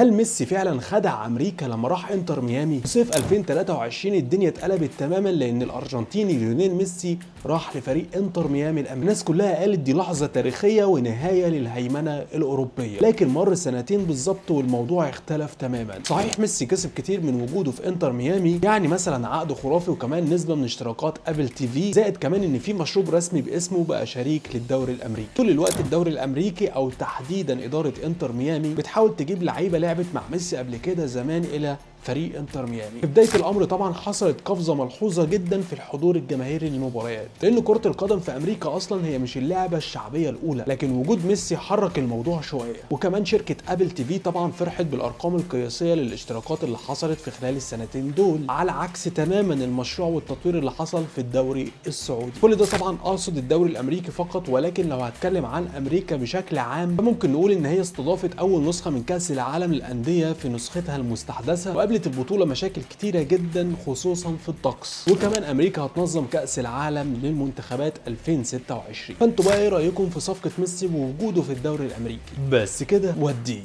هل ميسي فعلا خدع امريكا لما راح انتر ميامي؟ في صيف 2023 الدنيا اتقلبت تماما لان الارجنتيني ليونيل ميسي راح لفريق انتر ميامي الامريكي. الناس كلها قالت دي لحظه تاريخيه ونهايه للهيمنه الاوروبيه، لكن مر سنتين بالظبط والموضوع اختلف تماما. صحيح ميسي كسب كتير من وجوده في انتر ميامي، يعني مثلا عقد خرافي وكمان نسبه من اشتراكات ابل تي في، زائد كمان ان في مشروب رسمي باسمه بقى شريك للدوري الامريكي. طول الوقت الدوري الامريكي او تحديدا اداره انتر ميامي بتحاول تجيب لعيبه لعبت مع ميسي قبل كده زمان الى فريق انتر ميامي. في بدايه الامر طبعا حصلت قفزه ملحوظه جدا في الحضور الجماهيري للمباريات، لان كره القدم في امريكا اصلا هي مش اللعبه الشعبيه الاولى، لكن وجود ميسي حرك الموضوع شويه. وكمان شركه ابل تي في طبعا فرحت بالارقام القياسيه للاشتراكات اللي حصلت في خلال السنتين دول، على عكس تماما المشروع والتطوير اللي حصل في الدوري السعودي. كل ده طبعا اقصد الدوري الامريكي فقط، ولكن لو هتكلم عن امريكا بشكل عام فممكن نقول ان هي استضافت اول نسخه من كاس العالم للانديه في نسختها المستحدثه، وقابلت البطوله مشاكل كتيره جدا خصوصا في الطقس. وكمان امريكا هتنظم كاس العالم للمنتخبات 2026. فانتوا بقى ايه رايكم في صفقه ميسي ووجوده في الدوري الامريكي؟ بس كده ودي